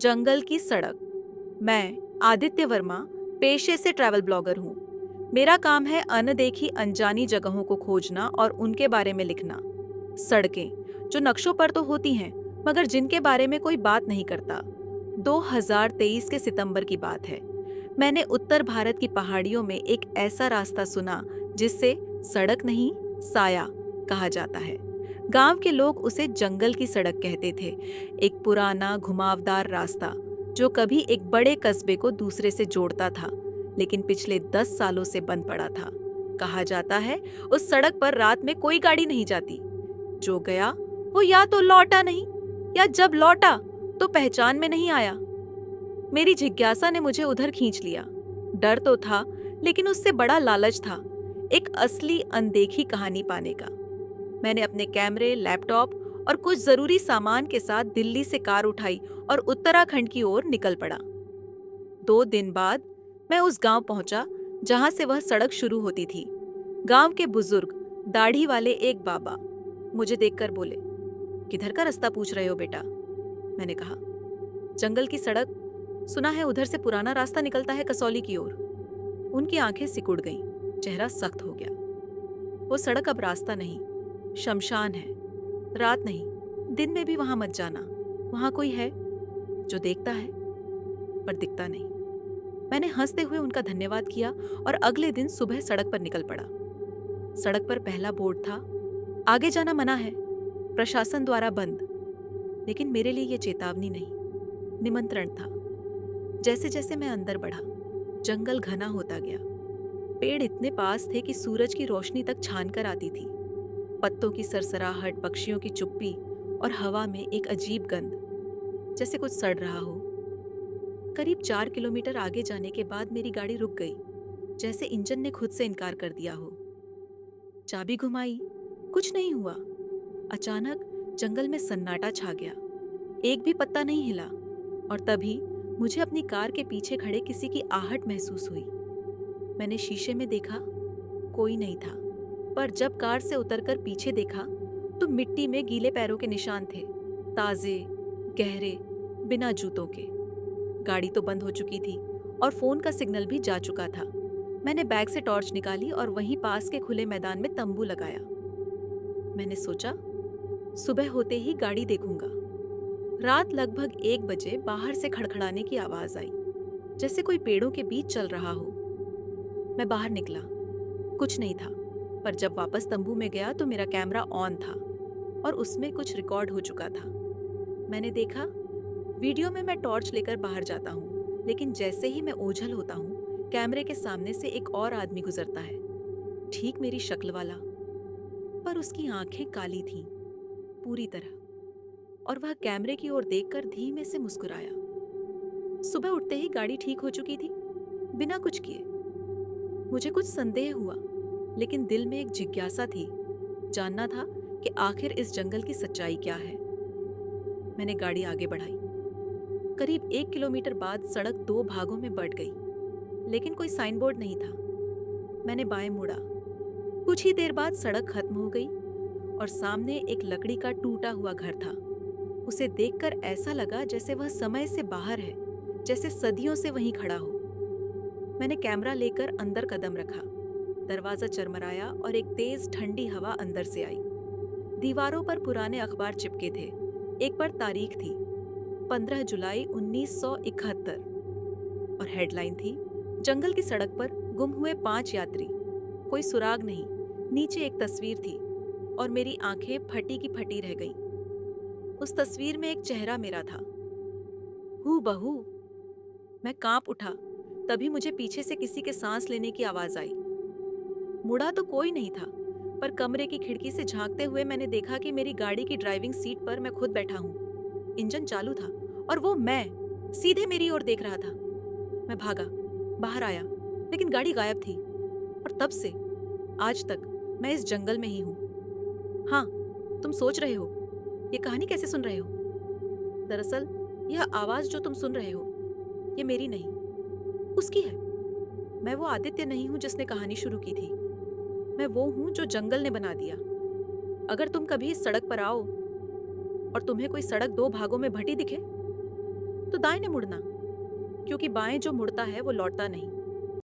जंगल की सड़क। मैं आदित्य वर्मा पेशे से ट्रैवल ब्लॉगर हूँ। मेरा काम है अनदेखी अनजानी जगहों को खोजना और उनके बारे में लिखना। सड़कें जो नक्शों पर तो होती हैं, मगर जिनके बारे में कोई बात नहीं करता। 2023 के सितंबर की बात है। मैंने उत्तर भारत की पहाड़ियों में एक ऐसा रास्ता सुना जिससे सड़क नहीं, साया कहा जाता है। गांव के लोग उसे जंगल की सड़क कहते थे। एक पुराना घुमावदार रास्ता जो कभी एक बड़े कस्बे को दूसरे से जोड़ता था, लेकिन पिछले 10 सालों से बंद पड़ा था। कहा जाता है उस सड़क पर रात में कोई गाड़ी नहीं जाती। जो गया वो या तो लौटा नहीं, या जब लौटा तो पहचान में नहीं आया। मेरी जिज्ञासा ने मुझे उधर खींच लिया। डर तो था, लेकिन उससे बड़ा लालच था, एक असली अनदेखी कहानी पाने का। मैंने अपने कैमरे, लैपटॉप और कुछ जरूरी सामान के साथ दिल्ली से कार उठाई और उत्तराखंड की ओर निकल पड़ा। 2 दिन बाद मैं उस गांव पहुंचा जहां से वह सड़क शुरू होती थी। गांव के बुजुर्ग, दाढ़ी वाले एक बाबा मुझे देखकर बोले, किधर का रास्ता पूछ रहे हो बेटा? मैंने कहा, जंगल की सड़क, सुना है उधर से पुराना रास्ता निकलता है कसौली की ओर। उनकी आंखें सिकुड़ गईं, चेहरा सख्त हो गया। वो सड़क अब रास्ता नहीं, शमशान है। रात नहीं, दिन में भी वहां मत जाना। वहां कोई है जो देखता है पर दिखता नहीं। मैंने हंसते हुए उनका धन्यवाद किया और अगले दिन सुबह सड़क पर निकल पड़ा। सड़क पर पहला बोर्ड था, आगे जाना मना है, प्रशासन द्वारा बंद। लेकिन मेरे लिए ये चेतावनी नहीं, निमंत्रण था। जैसे जैसे मैं अंदर बढ़ा, जंगल घना होता गया। पेड़ इतने पास थे कि सूरज की रोशनी तक छान कर आती थी। पत्तों की सरसराहट, पक्षियों की चुप्पी और हवा में एक अजीब गंध, जैसे कुछ सड़ रहा हो। करीब 4 किलोमीटर आगे जाने के बाद मेरी गाड़ी रुक गई, जैसे इंजन ने खुद से इनकार कर दिया हो। चाबी घुमाई, कुछ नहीं हुआ। अचानक जंगल में सन्नाटा छा गया, एक भी पत्ता नहीं हिला। और तभी मुझे अपनी कार के पीछे खड़े किसी की आहट महसूस हुई। मैंने शीशे में देखा, कोई नहीं था। पर जब कार से उतरकर पीछे देखा तो मिट्टी में गीले पैरों के निशान थे, ताजे, गहरे, बिना जूतों के। गाड़ी तो बंद हो चुकी थी और फोन का सिग्नल भी जा चुका था। मैंने बैग से टॉर्च निकाली और वहीं पास के खुले मैदान में तंबू लगाया। मैंने सोचा, सुबह होते ही गाड़ी देखूंगा। रात लगभग 1 बजे बाहर से खड़खड़ाने की आवाज आई, जैसे कोई पेड़ों के बीच चल रहा हो। मैं बाहर निकला, कुछ नहीं था। पर जब वापस तंबू में गया तो मेरा कैमरा ऑन था और उसमें कुछ रिकॉर्ड हो चुका था। मैंने देखा, वीडियो में मैं टॉर्च लेकर बाहर जाता हूँ, लेकिन जैसे ही मैं ओझल होता हूँ, कैमरे के सामने से एक और आदमी गुजरता है, ठीक मेरी शक्ल वाला। पर उसकी आंखें काली थीं, पूरी तरह। और वह कैमरे की ओर देखकर धीमे से मुस्कुराया। सुबह उठते ही गाड़ी ठीक हो चुकी थी, बिना कुछ किए। मुझे कुछ संदेह हुआ, लेकिन दिल में एक जिज्ञासा थी, जानना था कि आखिर इस जंगल की सच्चाई क्या है। मैंने गाड़ी आगे बढ़ाई। करीब 1 किलोमीटर बाद सड़क 2 भागों में बंट गई, लेकिन कोई साइन बोर्ड नहीं था। मैंने बाएं मुड़ा। कुछ ही देर बाद सड़क खत्म हो गई और सामने एक लकड़ी का टूटा हुआ घर था। उसे देखकर ऐसा लगा जैसे वह समय से बाहर है, जैसे सदियों से वहीं खड़ा हो। मैंने कैमरा लेकर अंदर कदम रखा। दरवाजा चरमराया और एक तेज ठंडी हवा अंदर से आई। दीवारों पर पुराने अखबार चिपके थे। एक पर तारीख थी, 15 जुलाई 1971, और हेडलाइन थी, जंगल की सड़क पर गुम हुए 5 यात्री, कोई सुराग नहीं। नीचे एक तस्वीर थी और मेरी आंखें फटी की फटी रह गईं। उस तस्वीर में एक चेहरा मेरा था, हूबहू। मैं कांप उठा। तभी मुझे पीछे से किसी के सांस लेने की आवाज आई। मुड़ा तो कोई नहीं था, पर कमरे की खिड़की से झांकते हुए मैंने देखा कि मेरी गाड़ी की ड्राइविंग सीट पर मैं खुद बैठा हूँ। इंजन चालू था और वो मैं सीधे मेरी ओर देख रहा था। मैं भागा, बाहर आया, लेकिन गाड़ी गायब थी। और तब से आज तक मैं इस जंगल में ही हूँ। हाँ, तुम सोच रहे हो ये कहानी कैसे सुन रहे हो? दरअसल यह आवाज जो तुम सुन रहे हो, ये मेरी नहीं, उसकी है। मैं वो आदित्य नहीं हूं जिसने कहानी शुरू की थी। मैं वो हूं जो जंगल ने बना दिया। अगर तुम कभी इस सड़क पर आओ और तुम्हें कोई सड़क 2 भागों में बंटी दिखे, तो दाएं ने मुड़ना, क्योंकि बाएं जो मुड़ता है वो लौटता नहीं।